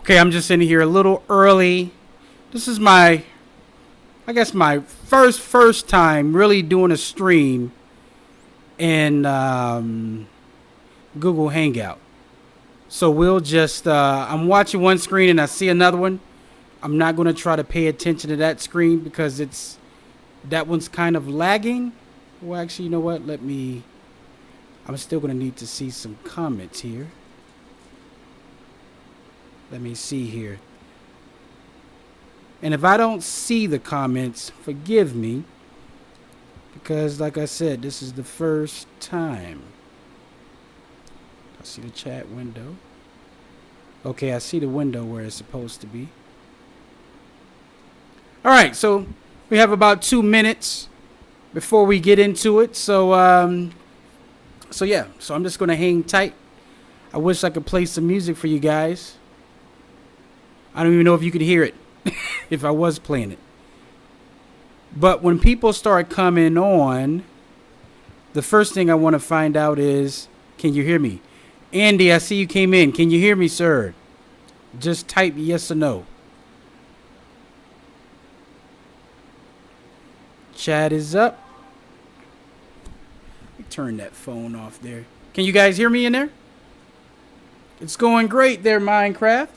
Okay, I'm just in here a little early. This is my first time really doing a stream in Google Hangout. So we'll just, I'm watching one screen and I see another one. I'm not going to try to pay attention to that screen because that one's kind of lagging. Well, actually, you know what? I'm still going to need to see some comments here. Let me see here. And if I don't see the comments, forgive me. Because like I said, this is the first time. I see the chat window. Okay, I see the window where it's supposed to be. All right, so we have about 2 minutes before we get into it. So I'm just going to hang tight. I wish I could play some music for you guys. I don't even know if you could hear it if I was playing it. But when people start coming on, the first thing I want to find out is, can you hear me? Andy, I see you came in. Can you hear me, sir? Just type yes or no. Chat is up. Let me turn that phone off there. Can you guys hear me in there? It's going great there, Minecraft.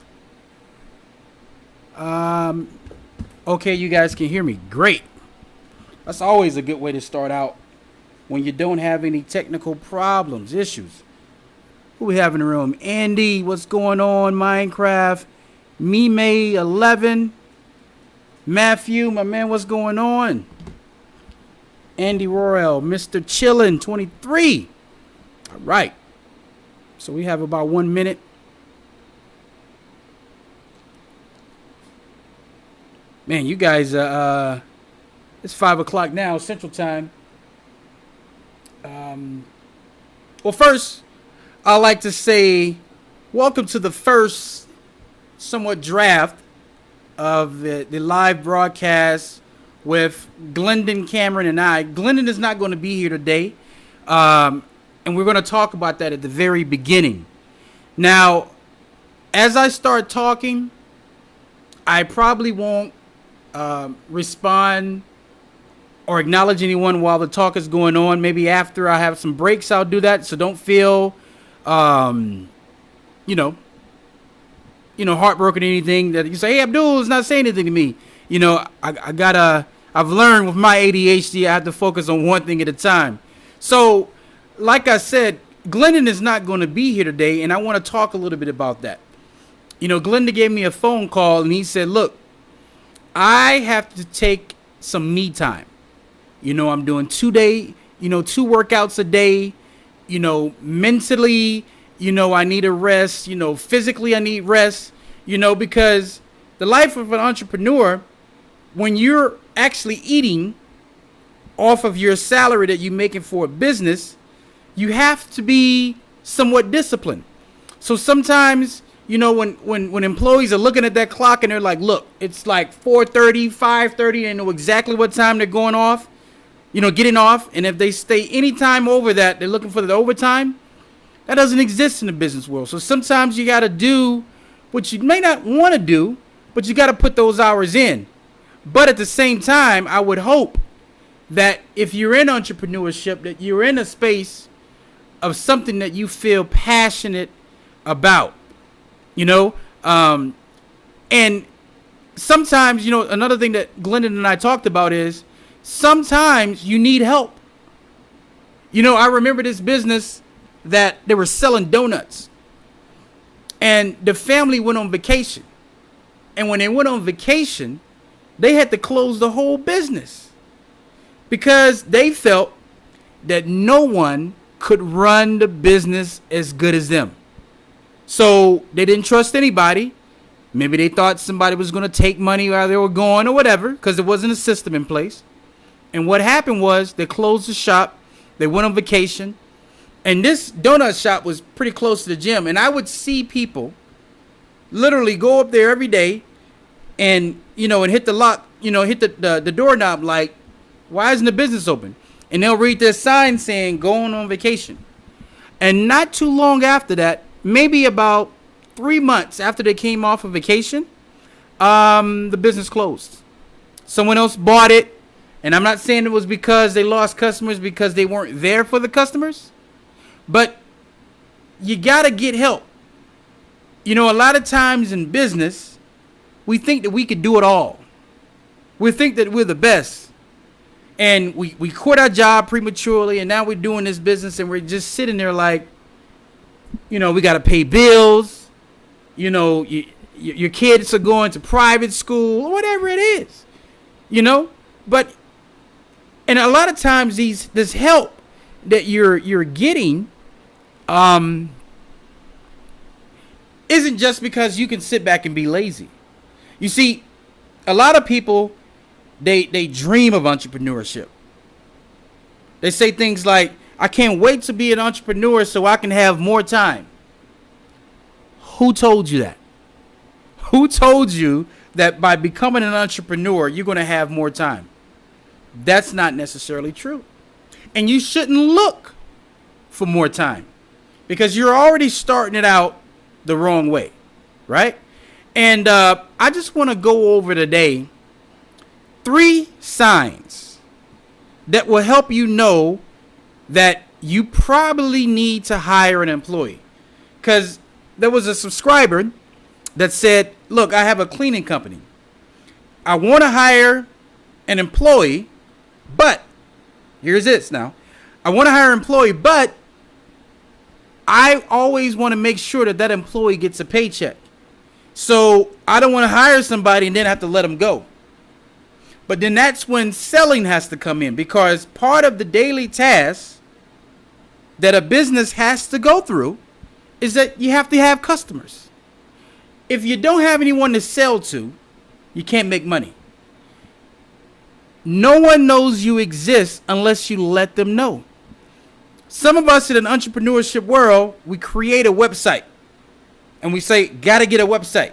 Okay, you guys can hear me. Great. That's always a good way to start out when you don't have any technical problems, issues. Who we have in the room? Andy, what's going on? Minecraft. Mime11. Matthew, my man, what's going on? Andy Royal, Mr. Chillin, 23. All right. So we have about 1 minute. Man, you guys, it's 5 o'clock now, Central Time. Well, first, I'd like to say welcome to the first somewhat draft of the live broadcast with Glendon, Cameron, and I. Glendon is not going to be here today, and we're going to talk about that at the very beginning. Now, as I start talking, I probably won't respond or acknowledge anyone while the talk is going on. Maybe after I have some breaks, I'll do that. So don't feel, heartbroken or anything that you say, hey, Abdul is not saying anything to me. I've learned with my ADHD, I have to focus on one thing at a time. So like I said, Glendon is not going to be here today. And I want to talk a little bit about that. Glendon gave me a phone call and he said, look, I have to take some me time. I'm doing 2 workouts a day. Mentally, I need a rest. Physically, I need rest. Because the life of an entrepreneur, when you're actually eating off of your salary that you're making for a business, you have to be somewhat disciplined. So sometimes, when employees are looking at that clock and they're like, look, it's like 4:30, 5:30, they know exactly what time they're going off, getting off. And if they stay any time over that, they're looking for the overtime. That doesn't exist in the business world. So sometimes you got to do what you may not want to do, but you got to put those hours in. But at the same time, I would hope that if you're in entrepreneurship, that you're in a space of something that you feel passionate about. And sometimes, another thing that Glendon and I talked about is sometimes you need help. I remember this business that they were selling donuts and the family went on vacation. And when they went on vacation, they had to close the whole business because they felt that no one could run the business as good as them. So they didn't trust anybody. Maybe they thought somebody was going to take money while they were gone or whatever, because there wasn't a system in place. And what happened was they closed the shop. They went on vacation. And this donut shop was pretty close to the gym. And I would see people literally go up there every day and, and hit the lock, hit the doorknob like, why isn't the business open? And they'll read their sign saying going on vacation. And not too long after that, maybe about 3 months after they came off of vacation, the business closed. Someone else bought it. And I'm not saying it was because they lost customers because they weren't there for the customers. But you got to get help. You know, a lot of times in business, we think that we could do it all. We think that we're the best. And we quit our job prematurely, and now we're doing this business, and we're just sitting there like, you know, we got to pay bills. You know, your kids are going to private school or whatever it is, you know. But and a lot of times this help that you're getting isn't just because you can sit back and be lazy. You see, a lot of people, they dream of entrepreneurship. They say things like, I can't wait to be an entrepreneur so I can have more time. Who told you that? Who told you that by becoming an entrepreneur, you're going to have more time? That's not necessarily true. And you shouldn't look for more time because you're already starting it out the wrong way, right? And I just want to go over today 3 signs that will help you know that you probably need to hire an employee. Because there was a subscriber that said, look, I have a cleaning company. I want to hire an employee, but here's this now. I want to hire an employee, but I always want to make sure that employee gets a paycheck. So I don't want to hire somebody and then have to let them go. But then that's when selling has to come in, because part of the daily tasks that a business has to go through is that you have to have customers. If you don't have anyone to sell to, you can't make money. No one knows you exist unless you let them know. Some of us in an entrepreneurship world, we create a website and we say, gotta get a website.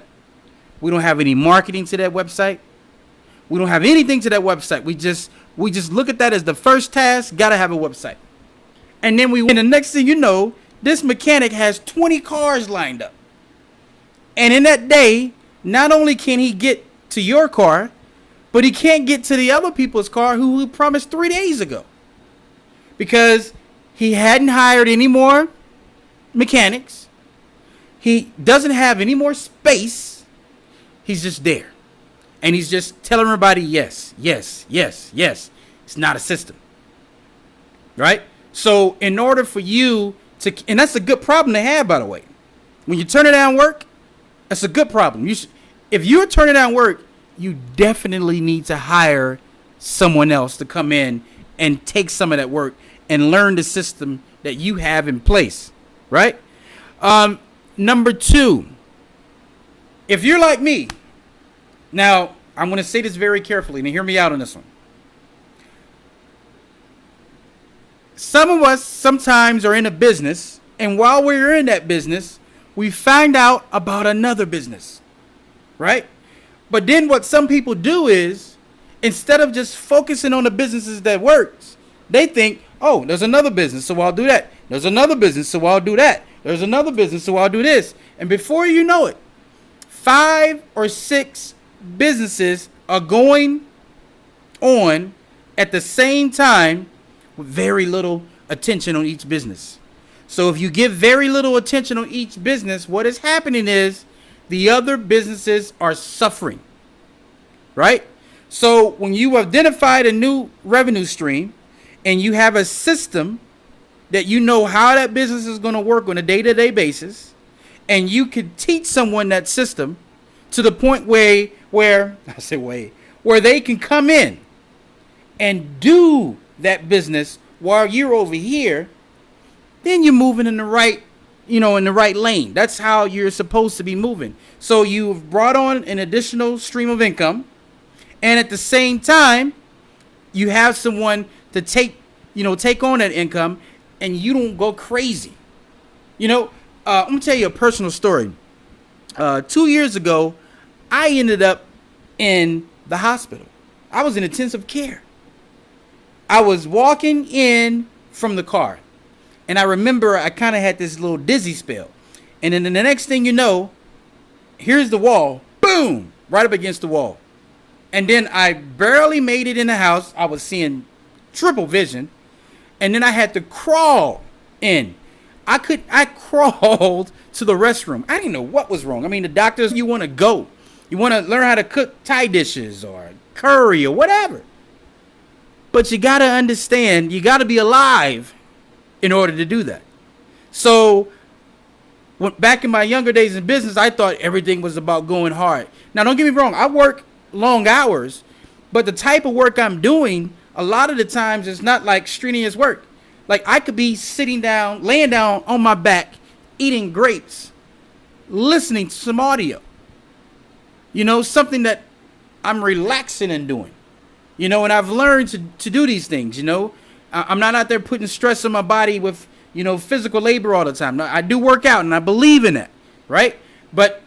We don't have any marketing to that website. We don't have anything to that website. We just look at that as the first task, gotta have a website. And then and the next thing you know, this mechanic has 20 cars lined up. And in that day, not only can he get to your car, but he can't get to the other people's car who he promised 3 days ago. Because he hadn't hired any more mechanics. He doesn't have any more space. He's just there. And he's just telling everybody, yes, yes, yes, yes. It's not a system. Right? So in order for you to, and that's a good problem to have, by the way. When you turn it down work, that's a good problem. If you're turning down work, you definitely need to hire someone else to come in and take some of that work and learn the system that you have in place, right? Number 2, if you're like me, now I'm going to say this very carefully, and hear me out on this one. Some of us sometimes are in a business, and while we're in that business, we find out about another business, right? But then what some people do is, instead of just focusing on the businesses that works, they think, oh, there's another business, so I'll do that. There's another business, so I'll do that. There's another business, so I'll do this. And before you know it, 5 or 6 businesses are going on at the same time with very little attention on each business. So if you give very little attention on each business, what is happening is the other businesses are suffering, right? So when you identified a new revenue stream and you have a system that you know how that business is going to work on a day-to-day basis, and you could teach someone that system to the point where they can come in and do that business while you're over here, then you're moving in the right lane. That's how you're supposed to be moving. So you've brought on an additional stream of income, and at the same time, you have someone to take on that income, and you don't go crazy. I'm gonna tell you a personal story. 2 years ago, I ended up in the hospital. I was in intensive care. I was walking in from the car, and I remember I kind of had this little dizzy spell. And then the next thing you know, here's the wall. Boom! Right up against the wall. And then I barely made it in the house. I was seeing triple vision. And then I had to crawl in. I crawled to the restroom. I didn't know what was wrong. I mean, the doctors, you want to go. You want to learn how to cook Thai dishes or curry or whatever. But you got to understand, you got to be alive in order to do that. So back in my younger days in business, I thought everything was about going hard. Now, don't get me wrong. I work long hours, but the type of work I'm doing, a lot of the times, it's not like strenuous work. Like, I could be sitting down, laying down on my back, eating grapes, listening to some audio. You know, something that I'm relaxing and doing. You know, and I've learned to do these things, you know. I'm not out there putting stress on my body with, you know, physical labor all the time. I do work out, and I believe in that, right? But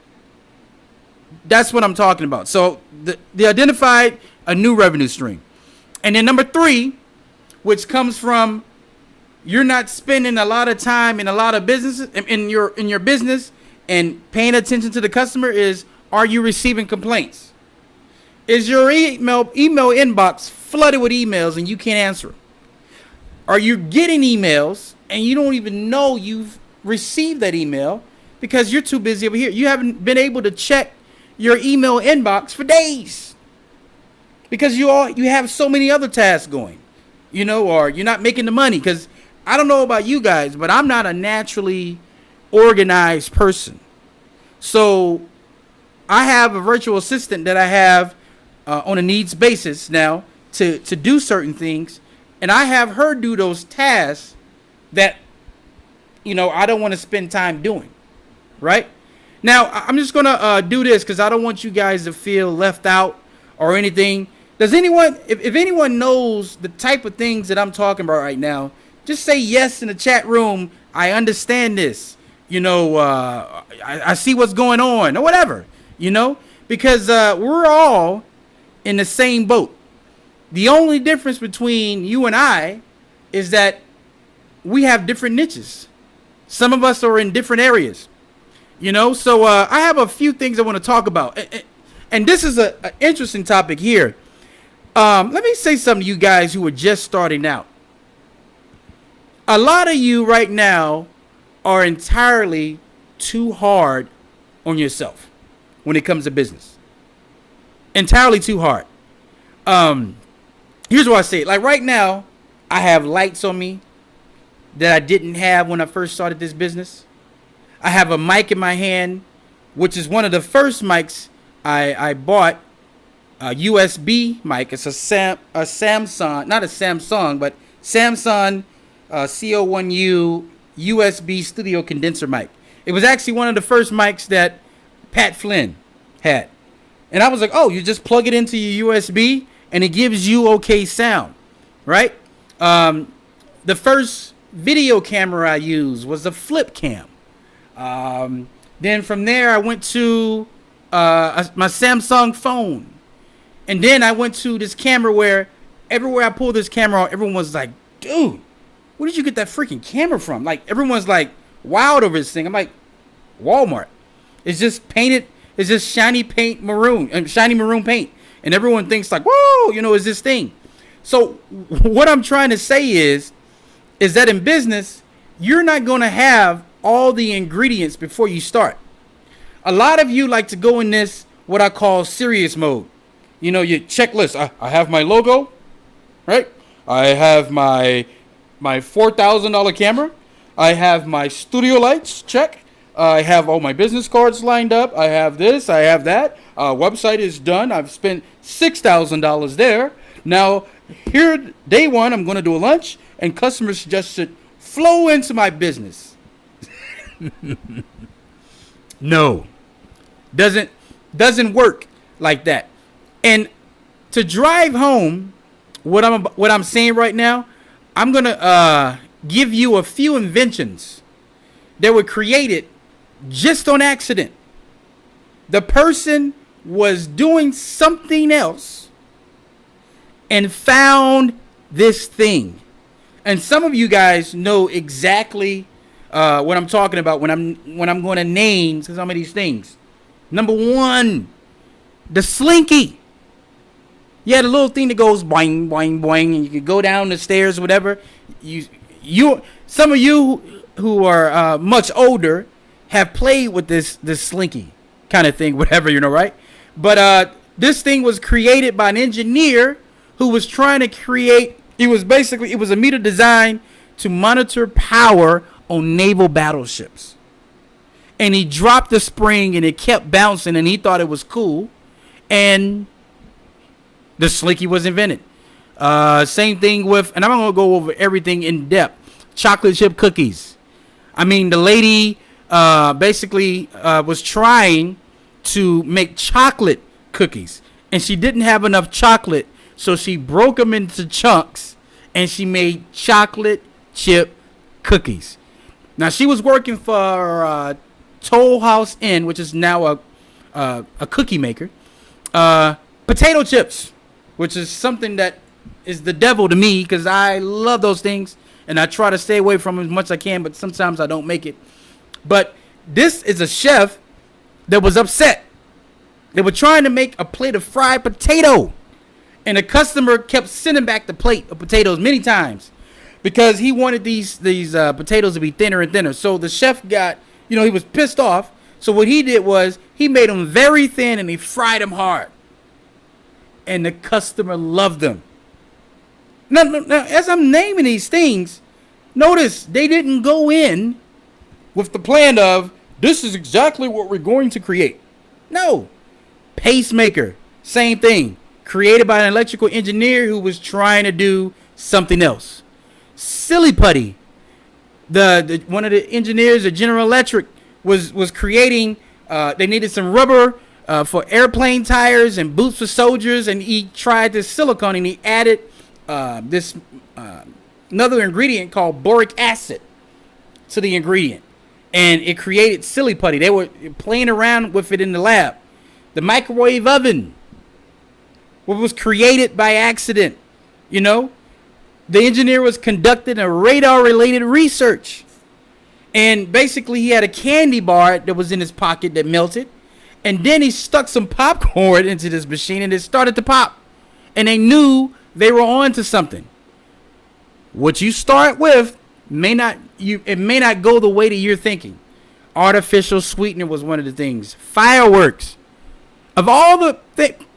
that's what I'm talking about. So they identified a new revenue stream. And then number 3, which comes from you're not spending a lot of time in a lot of businesses in your business and paying attention to the customer, is, are you receiving complaints? Is your email inbox flooded with emails and you can't answer them? Are you getting emails and you don't even know you've received that email because you're too busy over here? You haven't been able to check your email inbox for days because you have so many other tasks going, you know, or you're not making the money. Because I don't know about you guys, but I'm not a naturally organized person. So I have a virtual assistant that I have on a needs basis now to do certain things. And I have her do those tasks that, you know, I don't want to spend time doing. Right? Now, I'm just going to do this because I don't want you guys to feel left out or anything. Does anyone, if anyone knows the type of things that I'm talking about right now, just say yes in the chat room. I understand this. You know, I see what's going on or whatever, you know, because we're all in the same boat. The only difference between you and I is that we have different niches. Some of us are in different areas, you know. So I have a few things I want to talk about. And this is an interesting topic here. Let me say something to you guys who are just starting out. A lot of you right now are entirely too hard on yourself when it comes to business. Entirely too hard. Here's what I say. Like right now, I have lights on me that I didn't have when I first started this business. I have a mic in my hand, which is one of the first mics I bought. A USB mic. It's a Samsung, not a Samsung, but Samsung CO1U USB studio condenser mic. It was actually one of the first mics that Pat Flynn had. And I was like, oh, you just plug it into your USB and it gives you okay sound, right? The first video camera I used was a flip cam. Then from there, I went to my Samsung phone. And then I went to this camera where everywhere I pulled this camera out, everyone was like, dude, where did you get that freaking camera from? Like, everyone's like wild over this thing. I'm like, Walmart. It's just painted. It's just shiny maroon paint. And everyone thinks like, whoa, you know, is this thing. So what I'm trying to say is that in business, you're not going to have all the ingredients before you start. A lot of you like to go in this, what I call serious mode. You know, your checklist. I have my logo, right? I have my $4,000 camera. I have my studio lights, check. I have all my business cards lined up. I have this, I have that. Website is done. I've spent $6,000 there. Now, here, day one, I'm going to do a lunch, and customers just should flow into my business. No. Doesn't work like that. And to drive home what I'm saying right now, I'm going to give you a few inventions that were created just on accident. The person was doing something else and found this thing. And some of you guys know exactly what I'm talking about when I'm going to name some of these things. Number one, the slinky. You had a little thing that goes boing, boing, boing, and you can go down the stairs or whatever. Some of you who are much older have played with this slinky kind of thing, whatever, right? But this thing was created by an engineer who was trying to create. It was a meter designed to monitor power on naval battleships. And he dropped the spring and it kept bouncing and he thought it was cool. And the slinky was invented. Same thing with, and I'm not going to go over everything in depth, chocolate chip cookies. I mean, the lady was trying to make chocolate cookies. And she didn't have enough chocolate. So she broke them into chunks and she made chocolate chip cookies. Now, she was working for Toll House Inn, which is now a cookie maker. Potato chips, which is something that is the devil to me because I love those things and I try to stay away from them as much as I can, but sometimes I don't make it. But this is a chef that was upset. They were trying to make a plate of fried potato, and the customer kept sending back the plate of potatoes many times because he wanted these potatoes to be thinner and thinner. So the chef got, he was pissed off. So what he did was he made them very thin and he fried them hard. And the customer loved them. Now, as I'm naming these things, notice they didn't go in with the plan of, this is exactly what we're going to create. No. Pacemaker, same thing. Created by an electrical engineer who was trying to do something else. Silly putty. One of the engineers at General Electric was creating, they needed some rubber for airplane tires and boots for soldiers, and he tried this silicone and he added this another ingredient called boric acid to the ingredient, and it created silly putty. They were playing around with it in the lab. The microwave oven, what was created by accident, The engineer was conducting a radar-related research. And basically, he had a candy bar that was in his pocket that melted. And then he stuck some popcorn into this machine and it started to pop. And they knew they were on to something. What you start with may not go the way that you're thinking. Artificial sweetener was one of the things. Fireworks. Of all the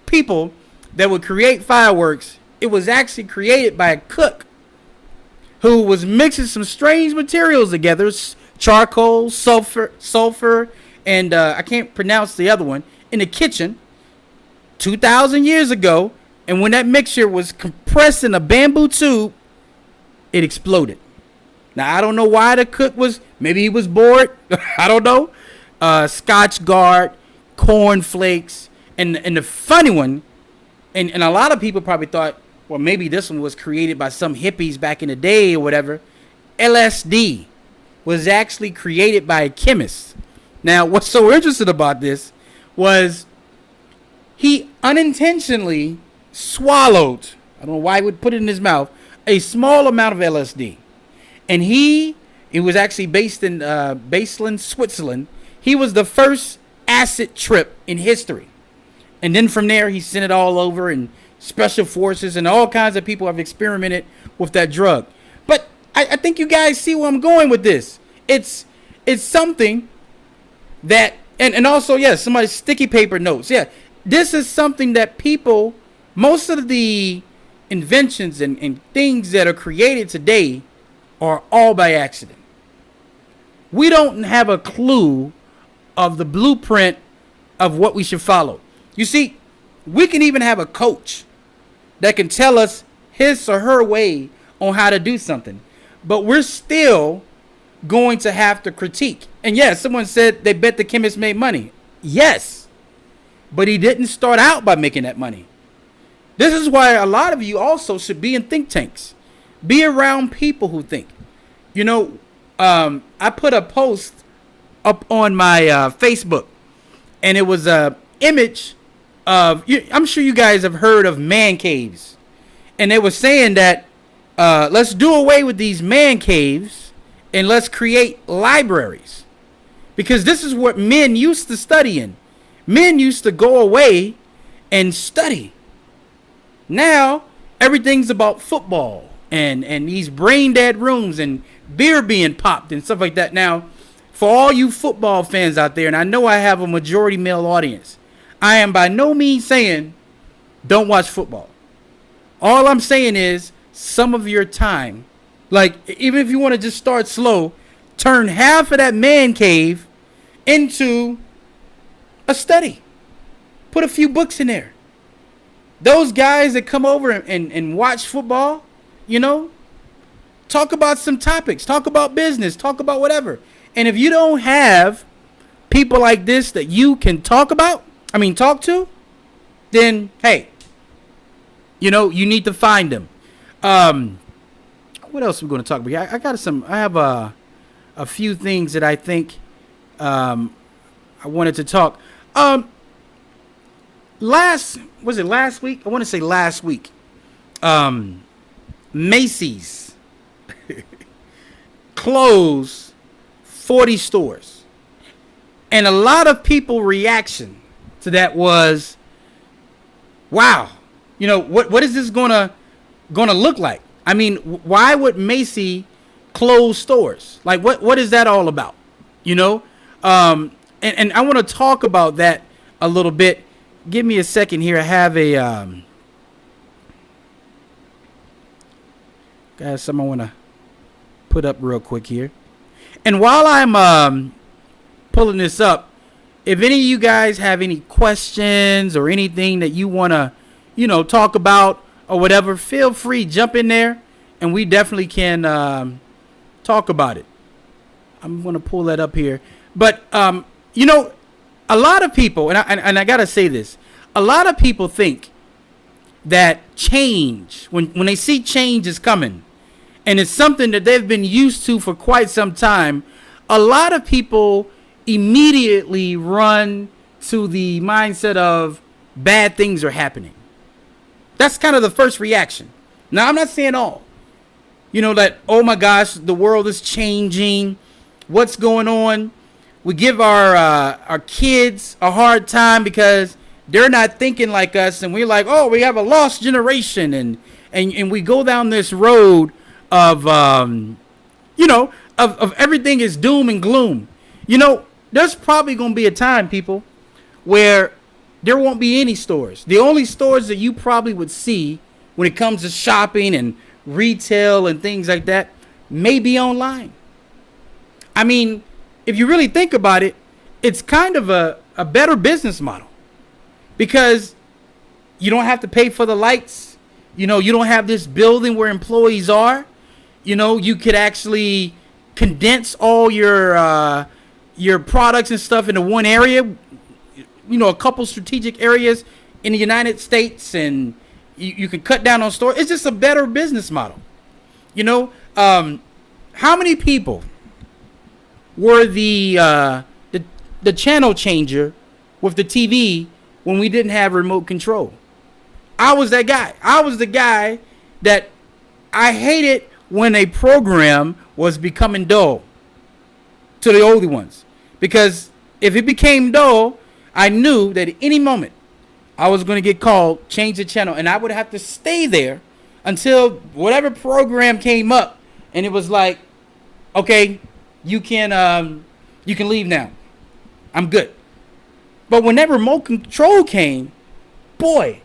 people that would create fireworks, it was actually created by a cook who was mixing some strange materials together, charcoal, sulfur, and I can't pronounce the other one, in the kitchen 2,000 years ago. And when that mixture was compressed in a bamboo tube, it exploded. Now, I don't know why the cook maybe he was bored. I don't know. Scotch Guard, corn flakes, and the funny one, and a lot of people probably thought, well, maybe this one was created by some hippies back in the day or whatever. LSD was actually created by a chemist. Now, what's so interesting about this was he unintentionally swallowed, I don't know why he would put it in his mouth, a small amount of LSD. And it was actually based in Basel, Switzerland. He was the first acid trip in history. And then from there, he sent it all over, and special forces and all kinds of people have experimented with that drug. But I think you guys see where I'm going with this. It's something that, and also, yes, somebody's sticky paper notes. Yeah, this is something that people, most of the inventions and things that are created today are all by accident. We don't have a clue of the blueprint of what we should follow. You see, we can even have a coach that can tell us his or her way on how to do something, but we're still going to have to critique. And yes, someone said they bet the chemist made money. Yes, but he didn't start out by making that money. This is why a lot of you also should be in think tanks. Be around people who think. I put a post up on my Facebook, and it was a image of, I'm sure you guys have heard of man caves, and they were saying that let's do away with these man caves and let's create libraries. Because this is what men used to study in. Men used to go away and study. Now, everything's about football and these brain dead rooms and beer being popped and stuff like that. Now, for all you football fans out there, and I know I have a majority male audience, I am by no means saying don't watch football. All I'm saying is some of your time, like even if you want to just start slow, turn half of that man cave into a study. Put a few books in there. Those guys that come over and watch football, talk about some topics, talk about business, talk about whatever. And if you don't have people like this that you can talk to, then hey, you need to find them. What else are we going to talk about? I have a few things that I think I wanted to talk. Last week? I want to say last week. Macy's closed 40 stores. And a lot of people reaction to that was, wow, what is this gonna look like? I mean, why would Macy close stores? Like, what is that all about? And I want to talk about that a little bit. Give me a second here. I have something I want to put up real quick here. And while I'm pulling this up, if any of you guys have any questions or anything that you want to, talk about or whatever, feel free, jump in there, and we definitely can talk about it. I'm going to pull that up here. But, a lot of people, and I got to say this, a lot of people think that change, when they see change is coming, and it's something that they've been used to for quite some time, a lot of people immediately run to the mindset of bad things are happening. That's kind of the first reaction. Now, I'm not saying all. That, oh my gosh, the world is changing. What's going on? We give our kids a hard time because they're not thinking like us, and we're like, oh, we have a lost generation, and we go down this road of of everything is doom and gloom. There's probably going to be a time, people, where there won't be any stores. The only stores that you probably would see when it comes to shopping and retail and things like that may be online. I mean, if you really think about it, it's kind of a better business model because you don't have to pay for the lights. You don't have this building where employees are. You could actually condense all your products and stuff into one area. A couple strategic areas in the United States, and you can cut down on stores. It's just a better business model. How many people were the channel changer with the TV when we didn't have remote control? I was that guy. I was the guy that I hated when a program was becoming dull to the older ones. Because if it became dull, I knew that at any moment I was going to get called, change the channel, and I would have to stay there until whatever program came up, and it was like, okay, you can leave now. I'm good. But when that remote control came, boy,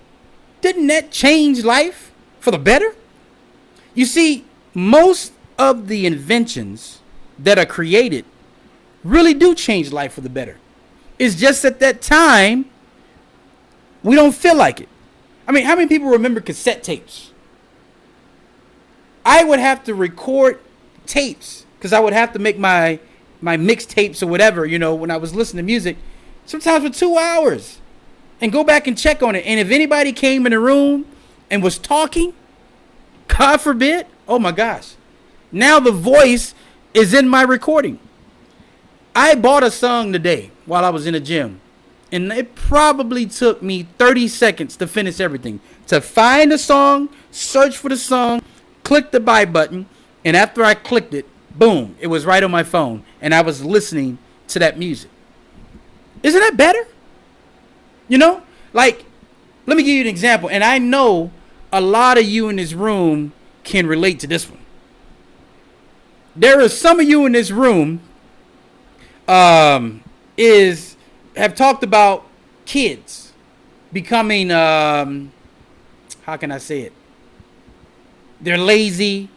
didn't that change life for the better? You see, most of the inventions that are created really do change life for the better. It's just at that time, we don't feel like it. I mean, how many people remember cassette tapes? I would have to record tapes because I would have to make my mixtapes or whatever, when I was listening to music, sometimes for 2 hours, and go back and check on it. And if anybody came in the room and was talking, God forbid, oh my gosh, now the voice is in my recording. I bought a song today while I was in the gym, and it probably took me 30 seconds to finish everything. To find a song, search for the song, click the buy button, and after I clicked it, Boom, it was right on my phone, and I was listening to that music. Isn't that better? You know, like, let me give you an example, and I know a lot of you in this room can relate to this one. There are some of you in this room have talked about kids becoming how can I say it? They're lazy.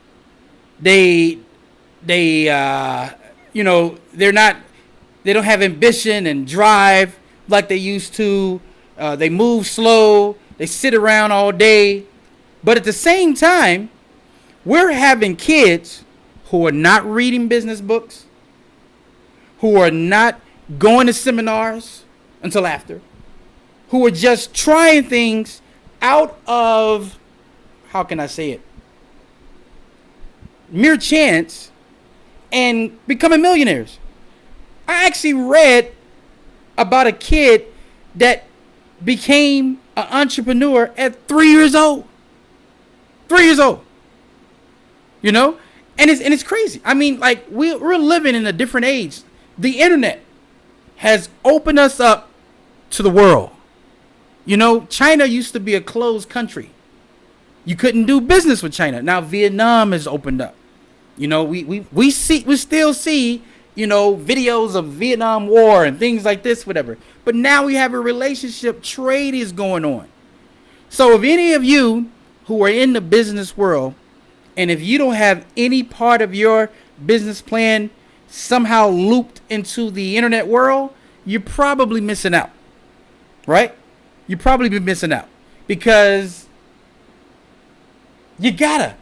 They you know, they don't have ambition and drive like they used to. They move slow. They sit around all day. But at the same time, we're having kids who are not reading business books, who are not going to seminars until after, who are just trying things out of, how can I say it, mere chance, and becoming millionaires. I actually read about a kid that became an entrepreneur at 3 years old. 3 years old. You know? And it's crazy. I mean, like, we're living in a different age. The internet has opened us up to the world. You know, China used to be a closed country. You couldn't do business with China. Now Vietnam has opened up. You know, we still see, you know, videos of Vietnam War and things like this, whatever. But now we have a relationship. Trade is going on. So if any of you who are in the business world, and if you don't have any part of your business plan somehow looped into the internet world, you're probably missing out, right? You'd probably be missing out because you gotta.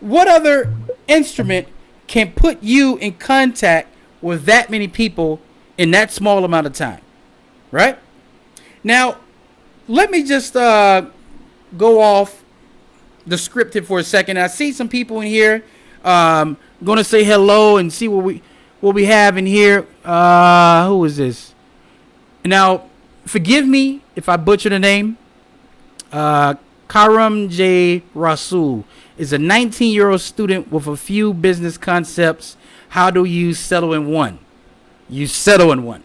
What other instrument can put you in contact with that many people in that small amount of time, right? Now, let me just go off the script here for a second. I see some people in here. Going to say hello and see what we have in here. Who is this? Now, forgive me if I butcher the name. Karam J. Rasul is a 19-year-old student with a few business concepts. How do you settle in one? You settle in one.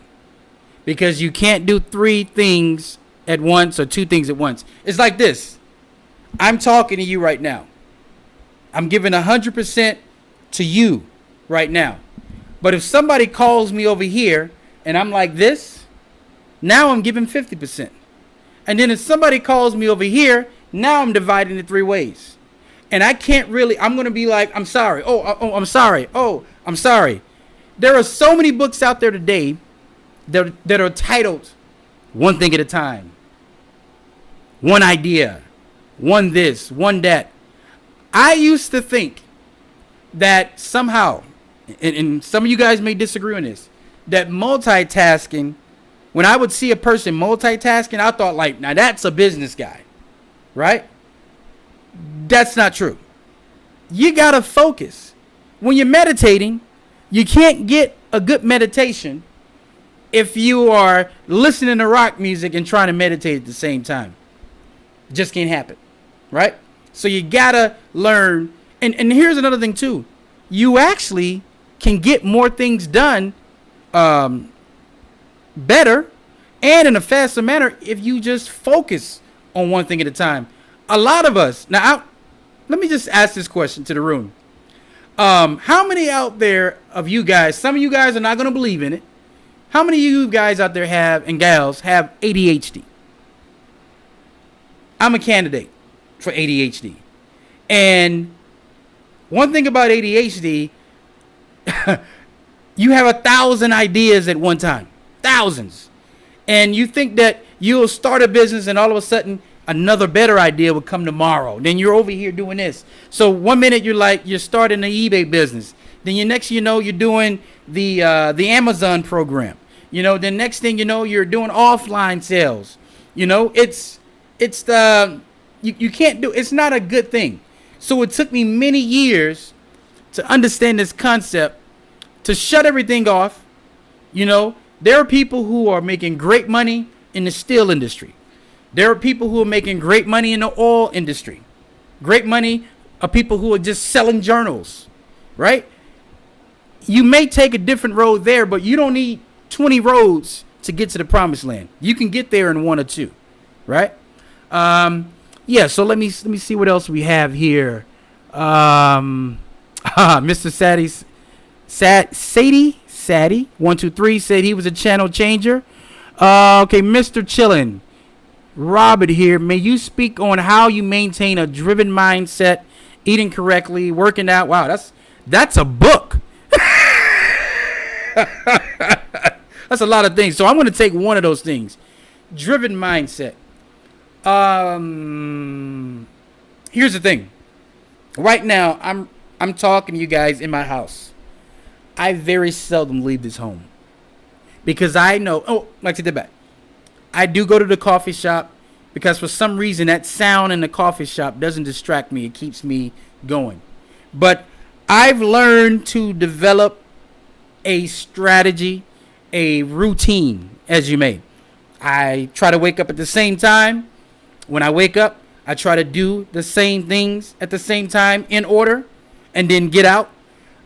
Because you can't do three things at once or two things at once. It's like this. I'm talking to you right now. I'm giving 100% to you right now. But if somebody calls me over here and I'm like this, now I'm giving 50%. And then if somebody calls me over here, now I'm dividing it three ways. And I can't really, I'm going to be like, I'm sorry. Oh, I'm sorry. Oh, I'm sorry. There are so many books out there today that are titled One Thing at a Time, One Idea, One This, One That. I used to think that somehow, and some of you guys may disagree on this, that multitasking, when I would see a person multitasking, I thought like, now that's a business guy, right? That's not true. You got to focus. When you're meditating, you can't get a good meditation if you are listening to rock music and trying to meditate at the same time. Just can't happen, right? So you got to learn. And here's another thing too. You actually can get more things done better and in a faster manner if you just focus on one thing at a time. A lot of us, now let me just ask this question to the room. How many out there of you guys, some of you guys are not going to believe in it. How many of you guys out there have, and gals, have ADHD? I'm a candidate for ADHD. And one thing about ADHD, you have 1,000 ideas at one time. Thousands. And you think that you'll start a business and all of a sudden another better idea will come tomorrow. Then you're over here doing this. So one minute you're starting an eBay business. Then next you know you're doing the Amazon program. You know, the next thing you know you're doing offline sales. You know, you can't do, it's not a good thing. So it took me many years to understand this concept, to shut everything off. You know, there are people who are making great money in the steel industry. There are people who are making great money in the oil industry. Great money are people who are just selling journals, right? you may take a different road there, but you don't need 20 roads to get to the promised land. You can get there in one or two, right? Yeah. So let me see what else we have here. Mr. Sadie 123 said he was a channel changer. Okay, Mr. Chillin, Robert here. May you speak on how you maintain a driven mindset, eating correctly, working out? Wow, that's a book. That's a lot of things. So I'm going to take one of those things. Driven mindset. Here's the thing. Right now, I'm talking to you guys in my house. I very seldom leave this home because I know. Oh, like to the back. I do go to the coffee shop because for some reason that sound in the coffee shop doesn't distract me. It keeps me going. But I've learned to develop a strategy, a routine, as you may. I try to wake up at the same time. When I wake up, I try to do the same things at the same time in order and then get out.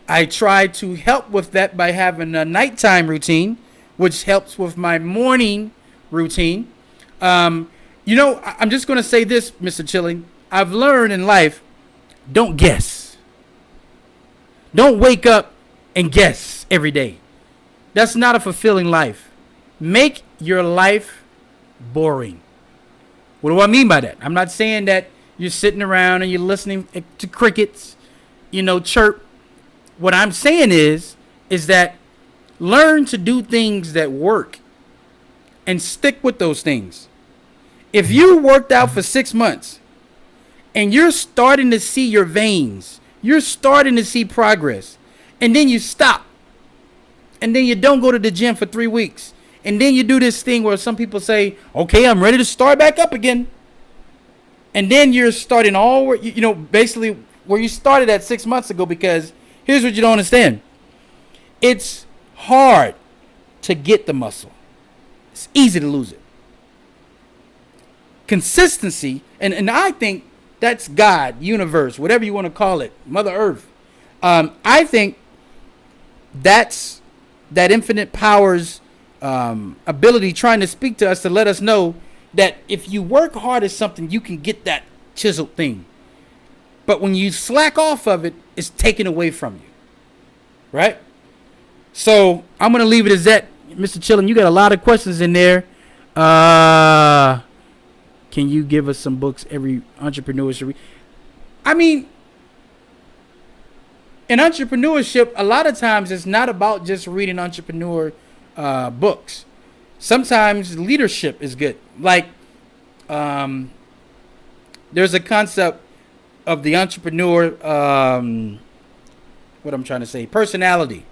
I try to help with that by having a nighttime routine, which helps with my morning routine. I'm just going to say this, Mr. Chilling. I've learned in life, don't guess. Don't wake up and guess every day. That's not a fulfilling life. Make your life boring. What do I mean by that? I'm not saying that you're sitting around and you're listening to crickets, chirp. What I'm saying is that learn to do things that work and stick with those things. If you worked out for 6 months and you're starting to see your veins, you're starting to see progress, and then you stop, and then you don't go to the gym for 3 weeks, and then you do this thing where some people say, okay, I'm ready to start back up again. And then you're starting all, basically where you started at 6 months ago, because here's what you don't understand. It's hard to get the muscle. It's easy to lose it. Consistency, and I think that's God, universe, whatever you want to call it, Mother Earth. I think that's that infinite power's ability trying to speak to us to let us know that if you work hard at something, you can get that chiseled thing. But when you slack off of it, it's taken away from you. Right? So I'm going to leave it as that. Mr. Chillin, you got a lot of questions in there. Can you give us some books every entrepreneur should read? I mean, in entrepreneurship, a lot of times it's not about just reading entrepreneur books. Sometimes leadership is good. Like, there's a concept of the entrepreneur, what I'm trying to say, personality.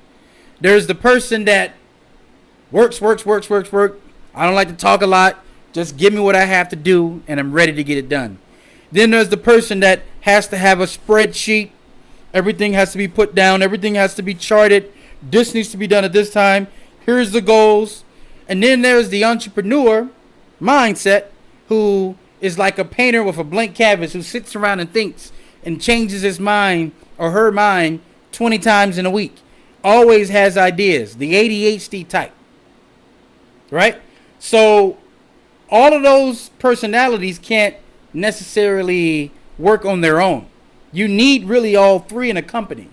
There's the person that works. I don't like to talk a lot. Just give me what I have to do, and I'm ready to get it done. Then there's the person that has to have a spreadsheet. Everything has to be put down. Everything has to be charted. This needs to be done at this time. Here's the goals. And then there's the entrepreneur mindset, who is like a painter with a blank canvas, who sits around and thinks and changes his mind or her mind 20 times in a week. Always has ideas. The ADHD type. Right? So all of those personalities can't necessarily work on their own. You need really all three in a company.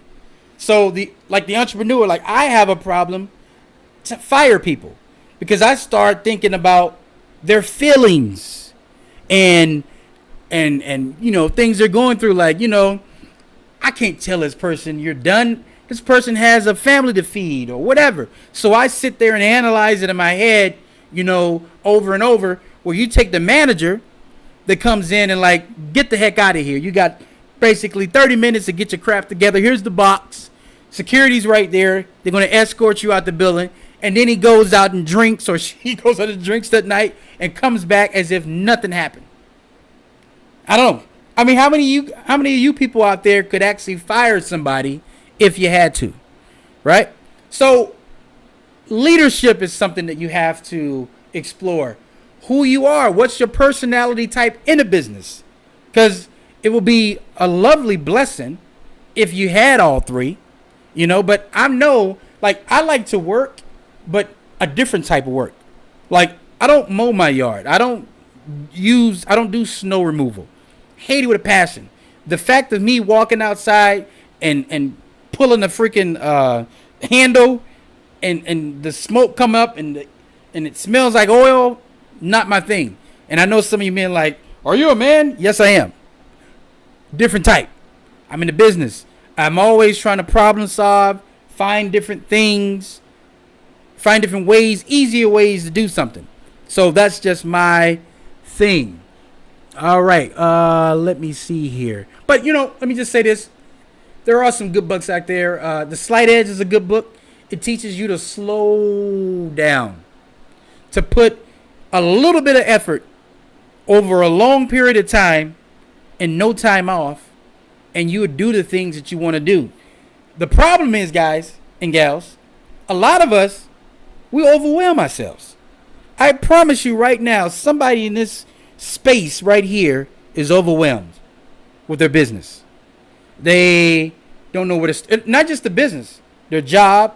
So the entrepreneur, like I have a problem to fire people because I start thinking about their feelings and things they're going through. Like, I can't tell this person you're done. This person has a family to feed or whatever. So I sit there and analyze it in my head, over and over, where you take the manager that comes in and like, get the heck out of here. You got basically 30 minutes to get your crap together. Here's the box. Security's right there. They're going to escort you out the building. And then he goes out and drinks, or she goes out and drinks that night and comes back as if nothing happened. I don't know. I mean, how many of you people out there could actually fire somebody if you had to? Right? So leadership is something that you have to explore. Who you are. What's your personality type in a business? Because it will be a lovely blessing if you had all three, But I know, like, I like to work, but a different type of work. Like, I don't mow my yard. I don't do snow removal. Hate it with a passion. The fact of me walking outside and pulling the freaking handle and the smoke come up and it smells like oil, not my thing. And I know some of you men like, are you a man? Yes, I am. Different type. I'm in the business. I'm always trying to problem solve, find different things, find different ways, easier ways to do something. So that's just my thing. All right. Let me see here. But, let me just say this. There are some good books out there. The Slight Edge is a good book. It teaches you to slow down, to put a little bit of effort over a long period of time and no time off, and you would do the things that you want to do. The problem is, guys and gals, a lot of us, we overwhelm ourselves. I promise you right now, somebody in this space right here is overwhelmed with their business. They don't know what it's not just the business, their job,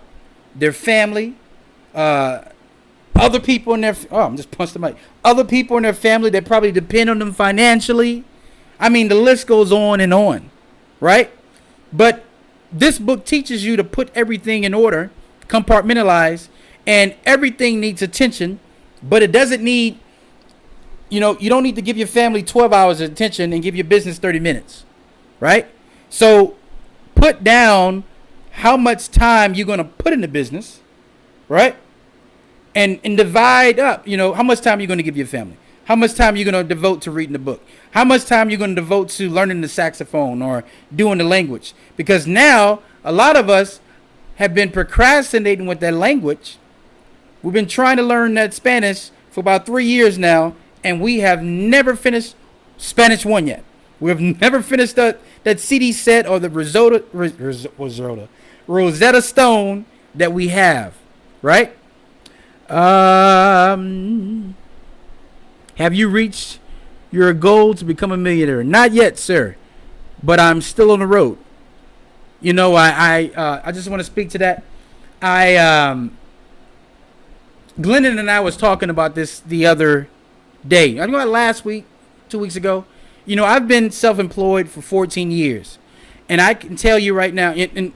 their family, other people in their I'm just punched the mic. Other people in their family that probably depend on them financially. I mean, the list goes on, right? But this book teaches you to put everything in order, compartmentalize, and everything needs attention, but it doesn't need, you don't need to give your family 12 hours of attention and give your business 30 minutes, right? So put down how much time you're going to put in the business, right? And divide up, how much time you're going to give your family. How much time you're going to devote to reading the book. How much time you're going to devote to learning the saxophone or doing the language. Because now a lot of us have been procrastinating with that language. We've been trying to learn that Spanish for about 3 years now, and we have never finished Spanish 1 yet. We have never finished that CD set or the Rosetta Stone that we have, right? Have you reached your goal to become a millionaire? Not yet, sir, but I'm still on the road. I just want to speak to that. Glendon and I was talking about this the other day. I know last week, 2 weeks ago. I've been self-employed for 14 years, and I can tell you right now, and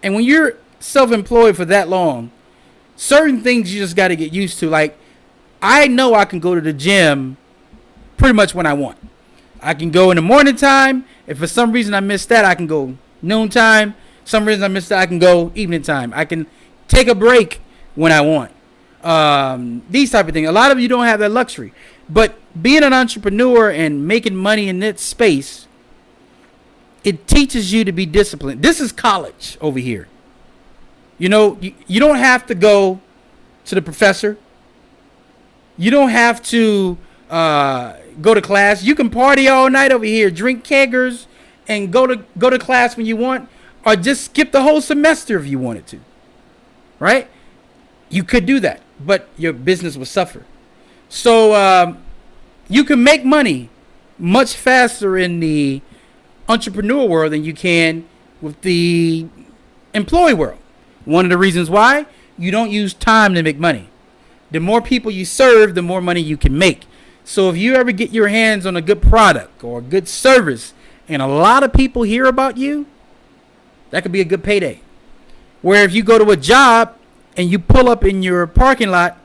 when you're self-employed for that long, certain things you just got to get used to. Like, I know I can go to the gym pretty much when I want. I can go in the morning time. If for some reason I miss that, I can go noon time. Some reason I miss that, I can go evening time. I can take a break when I want. These type of things. A lot of you don't have that luxury. But being an entrepreneur and making money in that space, it teaches you to be disciplined. This is college over here. You don't have to go to the professor. You don't have to go to class. You can party all night over here, drink keggers, and go to class when you want, or just skip the whole semester if you wanted to. Right? You could do that, but your business would suffer. So you can make money much faster in the entrepreneur world than you can with the employee world. One of the reasons why, you don't use time to make money. The more people you serve, the more money you can make. So if you ever get your hands on a good product or a good service and a lot of people hear about you, that could be a good payday. Where if you go to a job and you pull up in your parking lot,